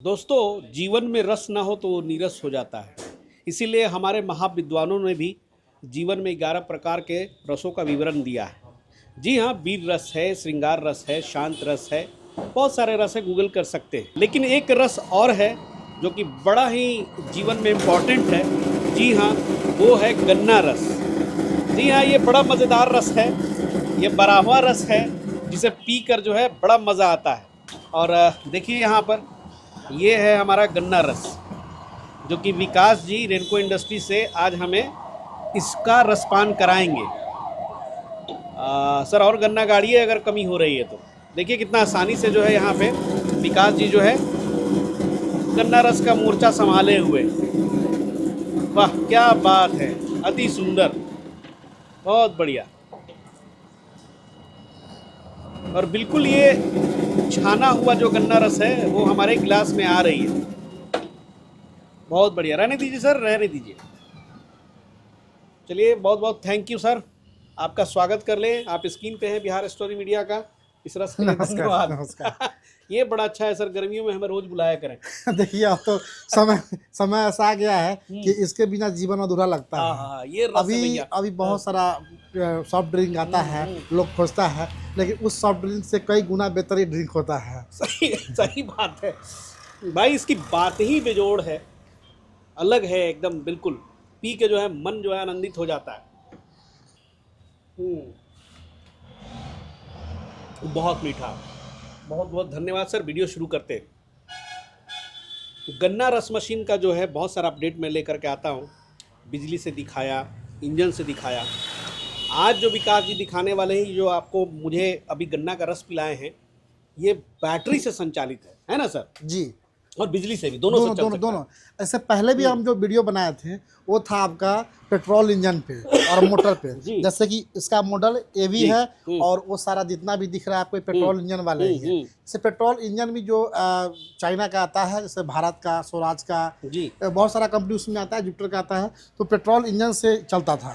दोस्तों, जीवन में रस ना हो तो वो नीरस हो जाता है। इसीलिए हमारे महाविद्वानों ने भी जीवन में 11 प्रकार के रसों का विवरण दिया है। जी हाँ, वीर रस है, श्रृंगार रस है, शांत रस है, बहुत सारे रस है, गूगल कर सकते हैं। लेकिन एक रस और है जो कि बड़ा ही जीवन में इम्पॉर्टेंट है। जी हाँ, वो है गन्ना रस। जी हाँ, ये बड़ा मज़ेदार रस है, ये बराबर रस है जिसे पीकर जो है बड़ा मज़ा आता है। और देखिए यहाँ पर ये है हमारा गन्ना रस, जो कि विकास जी रेनको इंडस्ट्री से आज हमें इसका रसपान कराएंगे। सर, और गन्ना गाड़िए अगर कमी हो रही है तो। देखिए कितना आसानी से जो है यहाँ पे विकास जी जो है गन्ना रस का मोर्चा संभाले हुए। वाह, क्या बात है, अति सुंदर, बहुत बढ़िया। और बिल्कुल ये छाना हुआ जो गन्ना रस है वो हमारे गिलास में आ रही है। बहुत बढ़िया, रहने दीजिए सर, रहने दीजिए। चलिए, बहुत बहुत थैंक यू सर, आपका स्वागत कर लें। आप स्क्रीन पे हैं बिहार स्टोरी मीडिया का, इस रस के लिए धन्यवाद। नमस्कार। ये बड़ा अच्छा है सर, गर्मियों में हमें रोज बुलाया करें। देखिए, अब तो समय ऐसा आ गया है कि इसके बिना जीवन अधूरा लगता है। हाँ, ये रस है अभी भैया। अभी बहुत सारा सॉफ्ट ड्रिंक आता है, लोग खोजता है, लेकिन उस सॉफ्ट ड्रिंक से कई गुना बेहतरीन ड्रिंक होता है। सही सही बात है भाई, इसकी बात ही बेजोड़ है, अलग है एकदम, बिल्कुल। पी के जो है मन जो है आनंदित हो जाता है। बहुत मीठा। बहुत बहुत धन्यवाद सर, वीडियो शुरू करते हैं। गन्ना रस मशीन का जो है बहुत सारा अपडेट मैं लेकर के आता हूँ। बिजली से दिखाया, इंजन से दिखाया। आज जो विकास जी दिखाने वाले हैं, जो आपको मुझे अभी गन्ना का रस पिलाए हैं, ये बैटरी से संचालित है ना सर? जी, और बिजली से भी, दोनों से चल सकता है। दोनों। ऐसे पहले भी हम जो वीडियो बनाए थे वो था आपका पेट्रोल इंजन पे और मोटर पे। जैसे कि इसका मॉडल एवी है और वो सारा जितना भी दिख रहा है आपको पेट्रोल इंजन वाले ही है। जैसे पेट्रोल इंजन भी जो चाइना का आता है, जैसे भारत का, स्वराज का, बहुत सारा कंपनी उसमें आता है, जुपिटर का आता है, तो पेट्रोल इंजन से चलता था।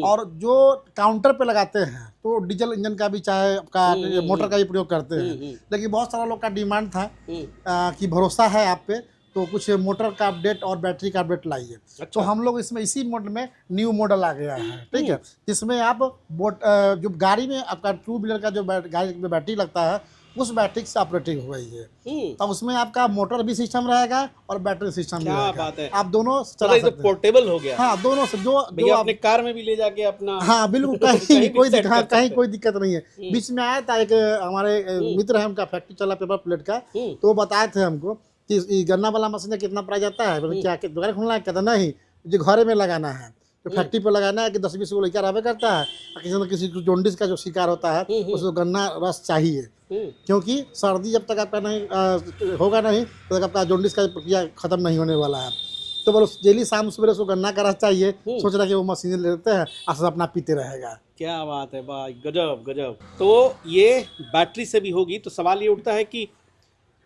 और जो काउंटर पे लगाते हैं तो डीजल इंजन का भी, चाहे आपका मोटर का भी प्रयोग करते हैं। लेकिन बहुत सारा लोग का डिमांड था कि भरोसा है आप पे, तो कुछ मोटर का अपडेट और बैटरी का अपडेट लाइए। अच्छा। तो हम लोग इसमें इसी मॉडल में न्यू मॉडल आ गया है, ठीक है, जिसमें आप जो गाड़ी में आपका 2 व्हीलर का जो गाड़ी में बैटरी लगता है उस बैटरी से ऑपरेटिंग हो गई है। तब उसमें आपका मोटर भी सिस्टम रहेगा और बैटरी सिस्टम भी रहेगा। बात है, आप दोनों चला सकते हैं। पोर्टेबल हो गया। हाँ, दोनों से जो अपने कार में भी ले जाके अपना। हाँ बिल्कुल, कहीं कोई दिक्कत नहीं है। बीच में आया था एक हमारे मित्र है, उनका फैक्ट्री चला पेपर प्लेट का, तो वो बताए थे हमको कि गन्ना वाला मशीन का कितना प्राइस आता है। क्या दुकान खोलना है? कहता नहीं, जो घरे में लगाना है, तो फैक्ट्री पे लगाना है कि 10-20 को लड़का रहबे करता है, किसी न किसी को जॉन्डिस का जो शिकार होता है उसको गन्ना रस चाहिए, क्योंकि सर्दी जब तक आपका नहीं होगा नहीं तो तक आपका जॉन्डिस का प्रक्रिया खत्म नहीं होने वाला है। तो बोलो डेली शाम सवेरे उसको गन्ना का रस चाहिए, सोच रहा कि वो मशीन लेते हैं और अपना पीते रहेगा। क्या बात है भाई, गजब गजब। तो ये बैटरी से भी होगी, तो सवाल ये उठता है कि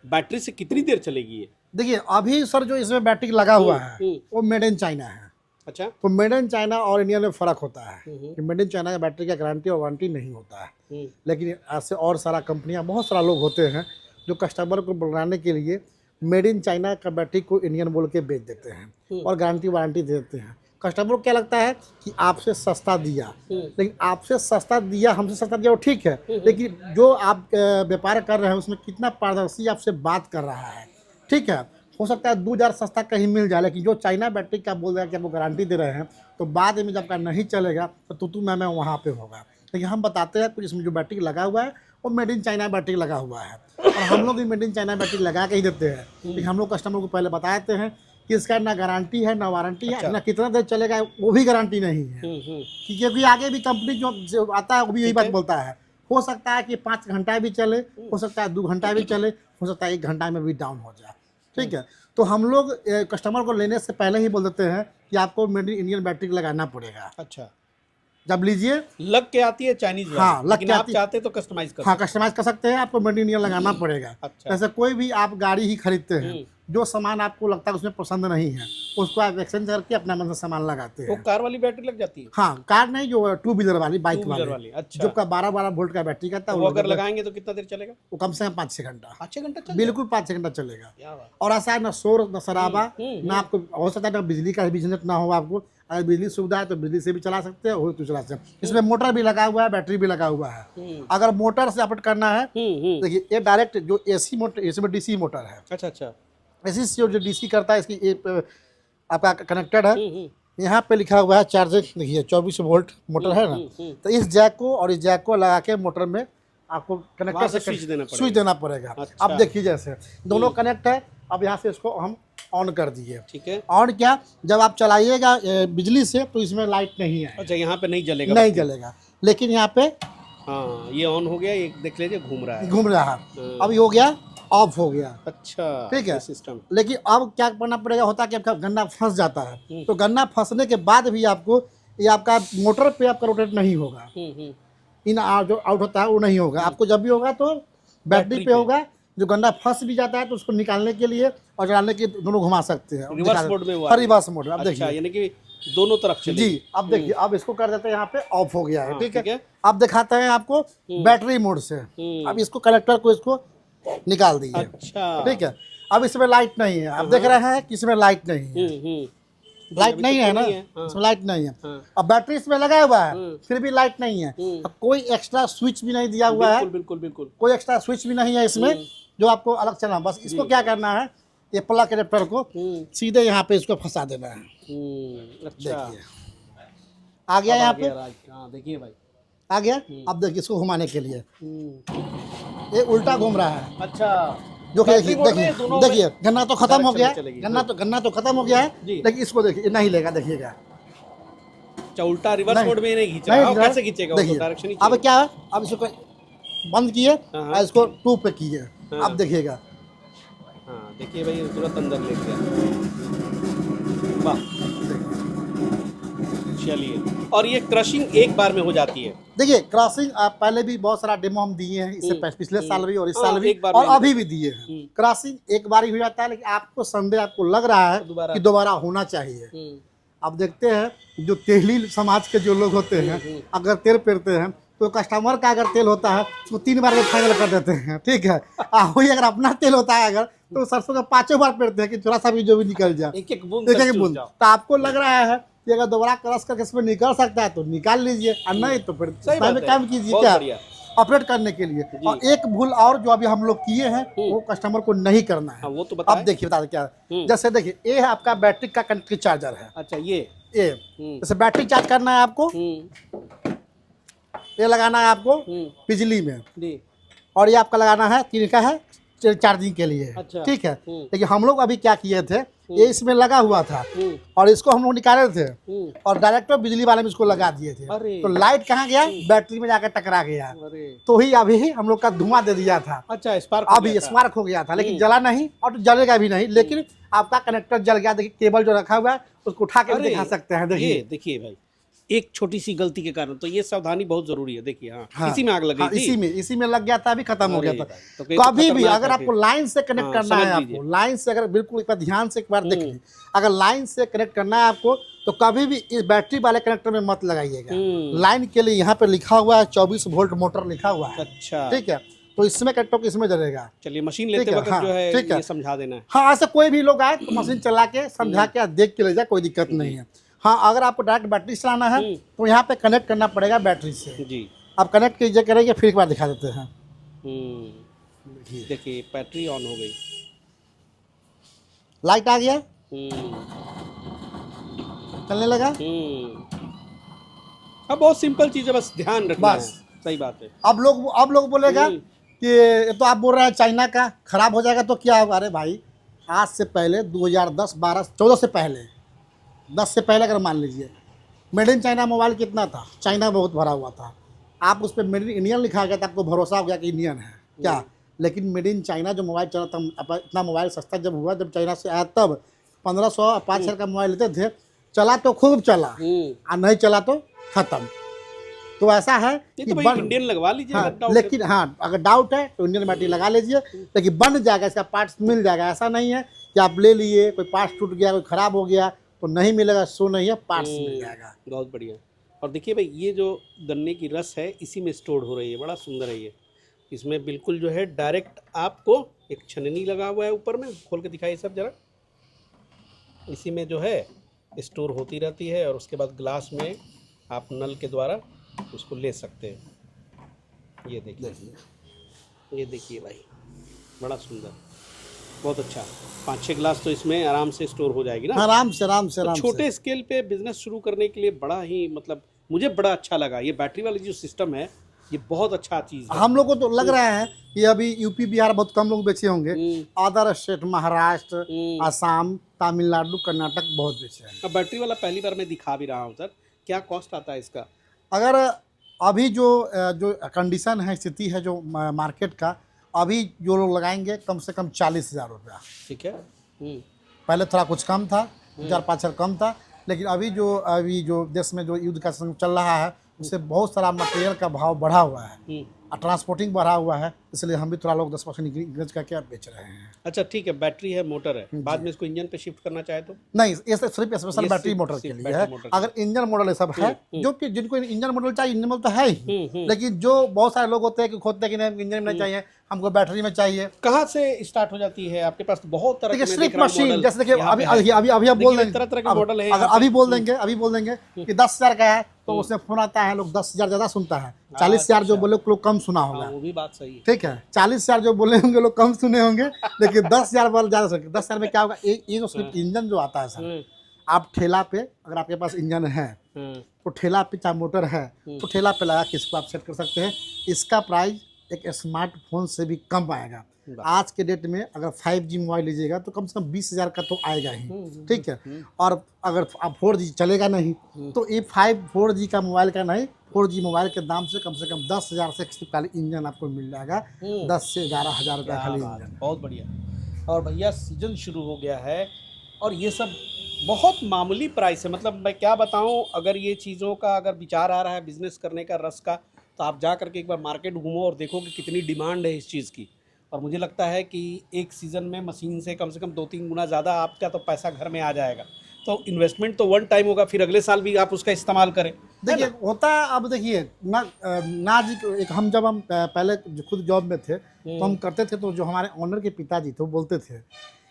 बैटरी से कितनी देर चलेगी ये? देखिए, अभी सर जो इसमें बैटरी लगा हुआ है वो मेड इन चाइना है। अच्छा। तो मेड इन चाइना और इंडिया में फ़र्क होता है कि मेड इन चाइना का बैटरी का गारंटी और वारंटी नहीं होता है। लेकिन ऐसे और सारा कंपनियां, बहुत सारा लोग होते हैं जो कस्टमर को बुलाने के लिए मेड इन चाइना का बैटरी को इंडियन बोल के बेच देते हैं और गारंटी वारंटी दे देते हैं। कस्टमर को क्या लगता है कि आपसे सस्ता दिया, लेकिन आपसे सस्ता दिया, हमसे सस्ता दिया वो ठीक है, लेकिन जो आप व्यापार कर रहे हैं उसमें कितना पारदर्शी आपसे बात कर रहा है, ठीक है। हो सकता है 2000 सस्ता कहीं मिल जाए, लेकिन जो चाइना बैटरी का बोल रहा है कि आपको गारंटी दे रहे हैं, तो बाद में जब आपका नहीं चलेगा तो तू मैं वहाँ पे होगा। लेकिन हम बताते हैं कुछ, इसमें जो बैटरी लगा हुआ है वो मेड इन चाइना बैटरी लगा हुआ है, और हम लोग भी मेड इन चाइना बैटरी लगा के ही देते हैं। लेकिन हम लोग कस्टमर को पहले बताते हैं कि इसका ना गारंटी है, ना वारंटी है। अच्छा। ना कितना देर चलेगा वो भी गारंटी नहीं है, क्योंकि आगे भी कंपनी जो आता है वो भी यही बात बोलता है। हो सकता है कि 5 घंटा भी चले, हो सकता है 2 घंटा भी चले, हो सकता है 1 घंटा में भी डाउन हो जाए, ठीक है। तो हम लोग कस्टमर को लेने से पहले ही बोल देते हैं कि आपको मेड इन इंडियन बैटरी लगाना पड़ेगा। अच्छा। जब लीजिए, लग के आती है चाइनीज वाली, हाँ, लग लेकिन के आप आती है। चाहते तो कस्टमाइज कर हाँ कस्टमाइज कर सकते हैं, आपको मेड इन इंडिया लगाना पड़ेगा। अच्छा। जैसे कोई भी आप गाड़ी ही खरीदते हैं, जो सामान आपको लगता है उसमें पसंद नहीं है, उसको आप एक्सचेंज करके अपना मन से सामान लगाते वो हैं। कार वाली बैटरी लग जाती है, हाँ, कार नहीं, जो टू व्हीलर वाली, बाइक टू व्हीलर वाली, वाली। अच्छा, जो का 12-12 वोल्ट का बैटरी का था, वो अगर लगाएंगे तो कितना देर चलेगा? वो कम से कम 5-6 घंटा, 5-6 घंटा चल बिल्कुल 5-6 घंटा चलेगा। क्या बात। और ऐसा है, ना शोर ना शराबा, ना आपको हो सकता है ना बिजली का भी झंझट ना हो आपको। अगर बिजली सुविधा है तो बिजली से भी चला सकते हैं, हो तो चला सकते हैं। इसमें मोटर भी लगा हुआ है, बैटरी भी लगा हुआ है। अगर मोटर से ऑपरेट करना है, देखिए ये डायरेक्ट जो एसी मोटर, इसमें डीसी मोटर है। अच्छा अच्छा। एसी से जो डीसी करता है, इसकी आपका कनेक्टेड है। यहाँ पे लिखा हुआ है चार्जर, देखिए 24 वोल्ट मोटर है ना। तो इस जैक को और इस जैक को लगा के मोटर में आपको कनेक्टर वहाँ से से स्विच देना पड़ेगा। अच्छा। अब देखिए जैसे दोनों कनेक्ट है, अब यहाँ से इसको हम ऑन कर दिए। ठीक है। ऑन क्या, जब आप चलाइएगा बिजली से तो इसमें लाइट नहीं है, अच्छा, यहाँ पे नहीं जलेगा? नहीं जलेगा, लेकिन यहाँ पे हाँ, ये ऑन हो गया, ये देख लीजिए घूम रहा है। घूम रहा है। अब ये हो गया, ऑफ हो गया। अच्छा, ठीक है, ये सिस्टम। लेकिन अब क्या करना पड़ेगा, होता है कि आपका गन्ना फंस जाता है, तो गन्ना फंसने के बाद भी आपको ये आपका मोटर पे आपका रोटेट नहीं होगा, इन जो आउट होता है वो नहीं होगा। आपको जब भी होगा तो बैटरी पे होगा। जो गन्ना फंस भी जाता है तो उसको निकालने के लिए और चलाने के दोनों घुमा सकते हैं। रिवर्स मोड में हुआ? Reverse mode. अब अच्छा, देखिए, यानी कि दोनों तरफ चलेगी। जी अब देखिए, अब इसको कर देते हैं, यहाँ पे ऑफ हो गया है। हाँ, ठीक ठीक है, है। अब दिखाते हैं आपको बैटरी मोड से। अब इसको कनेक्टर को इसको निकाल दीजिए। अच्छा, ठीक है, अब इसमें लाइट नहीं है, आप देख रहे हैं कि इसमें लाइट नहीं है। लाइट नहीं है ना, इसमें लाइट नहीं है। अब बैटरी इसमें लगा हुआ है, फिर भी लाइट नहीं है। अब कोई एक्स्ट्रा स्विच भी नहीं दिया हुआ है, बिल्कुल बिल्कुल। कोई एक्स्ट्रा स्विच भी नहीं है इसमें जो आपको अलग चलना। बस इसको क्या करना है, ये प्लग एडेप्टर को सीधे यहाँ पे इसको फंसा देना है। अच्छा, देखिए आ गया यहाँ पे, हाँ देखिए भाई, आ गया। अब देखिए इसको घुमाने के लिए ये उल्टा घूम रहा है। अच्छा, जो कि देखिए, देखिए दोनों देखिए गन्ना तो खत्म हो गया है, चलेगी। गन्ना तो खत्म हो गया है, जी। लेकिन इसको देखिए ये नहीं लेगा। देखिएगा, अच्छा, उल्टा रिवर्स नहीं, मोड में नहीं खींच रहा है। नहीं, कैसे खींचेगा? वो देखिए डायरेक्शन ही अब क्या है, अब इसको बंद किए हाँ। और इसको 2 पे किए। हाँ। अब देखिएगा, हाँ देखिए भाई, तुरंत अंदर ले गया। वाह, चलिए। और ये क्रशिंग एक बार में हो जाती है? देखिए क्रॉसिंग आप पहले भी बहुत सारा डेमो हम दिए हैं, इससे पिछले साल भी और इस हाँ, साल भी एक बार और में अभी भी दिए हैं। क्रॉसिंग एक बार ही हो जाता है, लेकिन आपको संदेह आपको लग रहा है दोबारा। कि दोबारा होना चाहिए। अब देखते हैं जो तेली समाज के जो लोग होते हैं, अगर तेल पेरते हैं तो कस्टमर का अगर तेल होता है तो 3 बार में फाइनल कर देते हैं। ठीक है, वही अगर अपना तेल होता है अगर, तो सरसों का 5 बार पेरते हैं कि थोड़ा सा भी जो भी निकल जाए, एक एक बूंद एक बूंद। तो आपको लग रहा है कि अगर दोबारा क्रॉस करके इसमें निकल सकता है तो निकाल लीजिए, और नहीं तो फिर सही बात है। काम कीजिए बहुत क्या, बढ़िया। ऑपरेट करने के लिए। और एक भूल और जो अभी हम लोग किए हैं वो कस्टमर को नहीं करना है। हाँ, वो तो बताएं। अब देखिए बता क्या है। जैसे देखिए ये है आपका बैटरी का कनेक्टेड चार्जर है। अच्छा, ये जैसे बैटरी चार्ज करना है आपको, ये लगाना है आपको बिजली में, जी। और ये आपका लगाना है 3 का है चार्जिंग के लिए। अच्छा। ठीक है, लेकिन हम लोग अभी क्या किए थे, ये इसमें लगा हुआ था और इसको हम लोग निकाले थे और डायरेक्ट बिजली वाले में इसको लगा दिए थे। अरे। तो लाइट कहाँ गया, बैटरी में जाकर टकरा गया। अरे, तो ही अभी हम लोग का धुआं दे दिया था। अच्छा, स्पार्क अभी स्पार्क हो गया था, लेकिन जला नहीं और जलेगा भी नहीं, लेकिन आपका कनेक्टर जल गया। देखिए केबल जो रखा हुआ है उसको उठा के भी दिखा सकते हैं। देखिए देखिए भाई, एक छोटी सी गलती के कारण तो ये सावधानी बहुत जरूरी है। देखिए, हाँ, हाँ, इसी में आग लग गई हाँ, थी। इसी में लग गया था, अभी खत्म हो गया था। अरे भाई, तो ये तो कभी भी खतरनाक अगर है आपको फिर। लाइन से कनेक्ट हाँ, करना है, समझ आपको लीजिए। लाइन से अगर बिल्कुल एक बार ध्यान से एक बार देख लीजिए, अगर लाइन से कनेक्ट करना है आपको तो कभी भी इस बैटरी वाले कनेक्टर में मत लगाइएगा। लाइन के लिए यहाँ पे लिखा हुआ है 24 वोल्ट मोटर लिखा हुआ है। अच्छा, ठीक है, तो इसमें कनेक्ट होकर इसमें जलेगा। चलिए, मशीन लेते ठीक है, वक्त हाँ, जो है ठीक है। ये समझा देना है। हाँ, ऐसे कोई भी लोग आए तो मशीन चला के समझा के देख के ले जाए, कोई दिक्कत नहीं है। हाँ, अगर आपको डायरेक्ट बैटरी चलाना है तो यहाँ पे कनेक्ट करना पड़ेगा बैटरी से। जी। आप कनेक्ट कीजिए, करेंगे, फिर एक बार दिखा देते हैं। देखिए, बैटरी ऑन हो गई, लाइट आ गया, चलने लगा। अब बहुत सिंपल चीज है, बस ध्यान रखना है। बस। सही बात है। अब लोग बोलेगा कि ये तो आप बोल रहे हैं चाइना का खराब हो जाएगा तो क्या होगा। अरे भाई, आज से पहले 2010, 12, 14 से पहले, 10 से पहले अगर मान लीजिए, मेड इन चाइना मोबाइल कितना था, चाइना बहुत भरा हुआ था। आप उस पर मेड इन इंडियन लिखा गया था, आपको भरोसा हो गया कि इंडियन है क्या। लेकिन मेड इन चाइना जो मोबाइल चला था, इतना मोबाइल सस्ता जब हुआ, जब चाइना से आया, तब 1500 5,000 का मोबाइल लेते थे। चला तो खूब चला और नहीं चला तो खत्म। तो ऐसा है ये कि तो भाई इंडियन लगवा लीजिए हाँ, अगर doubt है लेकिन हाँ अगर डाउट है तो इंडियन बैटरी लगा लीजिए, लेकिन बन जाएगा, इसका पार्ट्स मिल जाएगा। ऐसा नहीं है कि आप ले लिए कोई पार्ट्स टूट गया, कोई खराब हो गया तो नहीं मिलेगा, सो नहीं है, पार्ट्स मिल जाएगा। बहुत बढ़िया। और देखिए भाई ये जो गन्ने की रस है इसी में स्टोर हो रही है, बड़ा सुंदर है ये। इसमें बिल्कुल जो है डायरेक्ट आपको एक छननी लगा हुआ है ऊपर में, खोल के दिखाइए सब जरा। इसी में जो है स्टोर होती रहती है और उसके बाद ग्लास में आप नल के द्वारा उसको ले सकते हैं। ये देखिए, ये देखिए भाई, बड़ा सुंदर, बहुत अच्छा। 5-6 गिलास तो इसमें आराम से स्टोर हो जाएगी ना। आराम से आराम से तो आराम से। छोटे स्केल पे बिजनेस शुरू करने के लिए बड़ा ही मतलब मुझे बड़ा अच्छा लगा ये बैटरी वाली जो सिस्टम है, ये बहुत अच्छा चीज़ है। हम लोग को तो लग रहा है कि अभी यूपी बिहार बहुत कम लोग बेचे होंगे, अदर स्टेट महाराष्ट्र, आसाम, तमिलनाडु, कर्नाटक बहुत बेचे हैं। अब बैटरी वाला पहली बार मैं दिखा भी रहा हूँ सर, क्या कॉस्ट आता है इसका? अगर अभी जो कंडीशन है, स्थिति है जो मार्केट का, अभी जो लोग लगाएंगे कम से कम 40,000 रुपया। ठीक है। पहले थोड़ा कुछ कम था, 4-5 कम था, लेकिन अभी जो देश में जो युद्ध का समय चल रहा है उससे बहुत सारा मटेरियल का भाव बढ़ा हुआ है और ट्रांसपोर्टिंग बढ़ा हुआ है, इसलिए हम भी थोड़ा लोग 10% इंक्रीज करके आप बेच रहे हैं। अच्छा ठीक है, बैटरी है, मोटर है, बाद में इसको इंजन पे शिफ्ट करना चाहे तो? नहीं, ये सिर्फ स्पेशल ये बैटरी सिर्फ- मोटर के सिर्फ लिए बैटरी है। मोटर के अगर इंजन मॉडल ये सब है, जो कि जिनको इंजन मॉडल चाहिए, इंजन मॉडल तो है ही, लेकिन जो बहुत सारे लोग होते हैं कि खोदते हैं कि नहीं इंजन में नहीं चाहिए, हमको बैटरी में चाहिए। कहाँ से स्टार्ट हो जाती है आपके पास? तो बहुत तरह देखिए के मैं स्लिप देख रहा हूँ मशीन, मॉडल जैसे देखिए यहाँ अभी पे है। अभी अभी आप बोल देखिए, देंगे, तरह-तरह के मॉडल हैं अगर यहाँ पे। अभी बोल देंगे कि 10,000 का है तो उसमें फोन आता है, लोग 10,000 ज़्यादा सुनता है, 40,000 जो बोले लोग कम सुना होगा। हाँ, वो भी बात सही है। ठीक है, 40,000 जो बोले होंगे लोग कम सुने होंगे, लेकिन 10,000 वाले ज़्यादा सुने। 10,000 में क्या होगा, ये जो सिर्फ इंजन जो आता है सर, आप ठेला पे अगर आपके पास इंजन है तो ठेला पे चाहे मोटर है तो ठेला पे लगा के इसको आप सेट कर सकते हैं। इसका प्राइस एक स्मार्टफोन से भी कम आएगा। आज के डेट में अगर 5G मोबाइल लीजिएगा तो कम से कम 20,000 का तो आएगा ही, ठीक है। और अगर आप 4G चलेगा नहीं तो ये 4G का मोबाइल का नहीं, 4G मोबाइल के दाम से कम 10,000 से खाली इंजन आपको मिल जाएगा, 10 से 11,000 रुपया खाली इंजन। बहुत बढ़िया। और भैया सीजन शुरू हो गया है और ये सब बहुत मामूली प्राइस है, मतलब मैं क्या बताऊं, अगर ये चीज़ों का अगर विचार आ रहा है बिजनेस करने का, रस का, तो आप जा करके एक बार मार्केट घूमो और देखो कि कितनी डिमांड है इस चीज़ की। और मुझे लगता है कि एक सीज़न में मशीन से कम 2-3 गुना ज़्यादा आपका तो पैसा घर में आ जाएगा। तो इन्वेस्टमेंट तो वन टाइम होगा, फिर अगले साल भी आप उसका इस्तेमाल करें। देखिए होता है, अब देखिए ना जी, एक जब हम पहले खुद जॉब में थे तो हम करते थे, तो जो हमारे ऑनर के पिताजी थे वो बोलते थे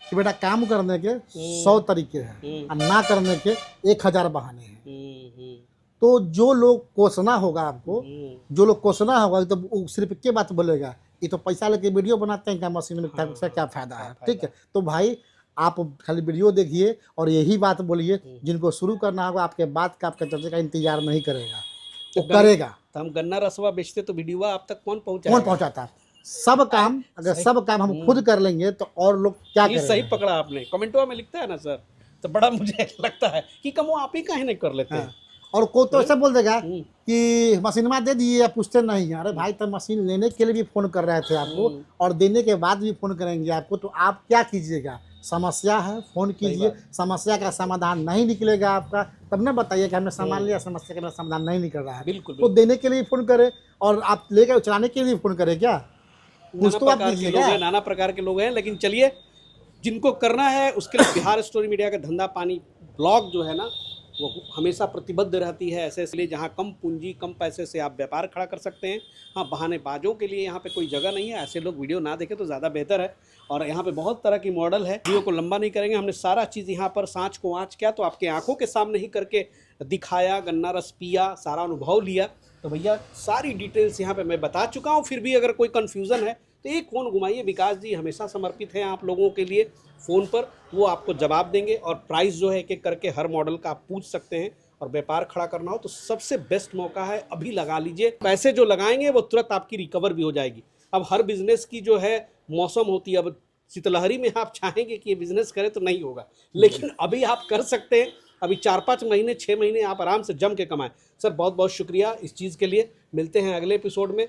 कि बेटा काम करने के 100 तरीके हैं और ना करने के 1,000 बहाने हैं। तो जो लोग कोसना होगा आपको, जो लोग कोसना होगा तो वो सिर्फ क्या बात बोलेगा, ये तो पैसा लेके वीडियो बनाते हैं क्या मशीन में, उसका क्या फायदा है, ठीक है। तो भाई आप खाली वीडियो देखिए और यही बात बोलिए, जिनको शुरू करना होगा आपके बात का, आपके चर्चे का इंतजार नहीं करेगा, वो करेगा। तो हम गन्ना रसवा बेचते तो वीडियो आप तक कौन पहुंचाता? सब काम, अगर सब काम हम खुद कर लेंगे तो और लोग क्या ये करेंगे? सही पकड़ा आपने, कमेंटवा में लिखता है ना सर, तो बड़ा मुझे लगता है कि कम वो आप ही काहे नहीं कर लेते हैं। और कोई तो ऐसा बोल देगा कि मशीनमा दे दिए, आप पूछते नहीं हैं। अरे भाई, तो मशीन लेने के लिए भी फ़ोन कर रहे थे आपको और देने के बाद भी फ़ोन करेंगे आपको, तो आप क्या कीजिएगा? समस्या है, फ़ोन कीजिए, समस्या का समाधान नहीं निकलेगा आपका, तब ना बताइए कि हमने सामान लिया, समस्या का समाधान नहीं निकल रहा है। बिल्कुल, तो देने के लिए फ़ोन करे और आप लेकर चलाने के लिए फ़ोन करें क्या? कुछ तो आप कीजिएगा। नाना प्रकार के लोग हैं, लेकिन चलिए, जिनको करना है उसके लिए बिहार स्टोरी मीडिया का धंधा पानी ब्लॉग जो है ना, वो हमेशा प्रतिबद्ध रहती है ऐसे, इसलिए जहाँ कम पूंजी कम पैसे से आप व्यापार खड़ा कर सकते हैं। हाँ, बहानेबाजों के लिए यहाँ पे कोई जगह नहीं है, ऐसे लोग वीडियो ना देखें तो ज़्यादा बेहतर है। और यहाँ पे बहुत तरह की मॉडल है, वीडियो को लंबा नहीं करेंगे, हमने सारा चीज़ यहाँ पर सांच को आँच किया तो आपके आंखों के सामने ही करके दिखाया, गन्ना रस पिया, सारा अनुभव लिया। तो भैया सारी डिटेल्स यहाँ पे मैं बता चुका हूँ, फिर भी अगर कोई कन्फ्यूज़न है तो एक फ़ोन घुमाइए, विकास जी हमेशा समर्पित हैं आप लोगों के लिए फ़ोन पर, वो आपको जवाब देंगे। और प्राइस जो है एक एक करके हर मॉडल का आप पूछ सकते हैं। और व्यापार खड़ा करना हो तो सबसे बेस्ट मौका है, अभी लगा लीजिए। पैसे जो लगाएंगे वो तुरंत आपकी रिकवर भी हो जाएगी। अब हर बिजनेस की जो है मौसम होती है, अब शीतलहरी में आप चाहेंगे कि ये बिज़नेस करें तो नहीं होगा, लेकिन अभी आप कर सकते हैं। अभी 4-5 महीने 6 महीने आप आराम से जम के कमाएं। सर बहुत बहुत शुक्रिया इस चीज़ के लिए। मिलते हैं अगले एपिसोड में।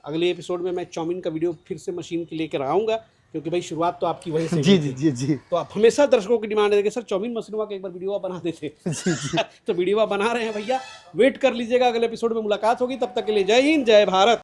अगले एपिसोड में मैं चाउमीन का वीडियो फिर से मशीन की लेकर आऊँगा। क्योंकि भाई शुरुआत तो आपकी वहीं से जी हुई जी थी। जी जी तो आप हमेशा दर्शकों की डिमांड है कि सर चौमिन मशरूम का एक बार वीडियो बना देते। जी जी तो वीडियो बना रहे हैं भैया, वेट कर लीजिएगा, अगले एपिसोड में मुलाकात होगी। तब तक के लिए जय हिंद, जय भारत।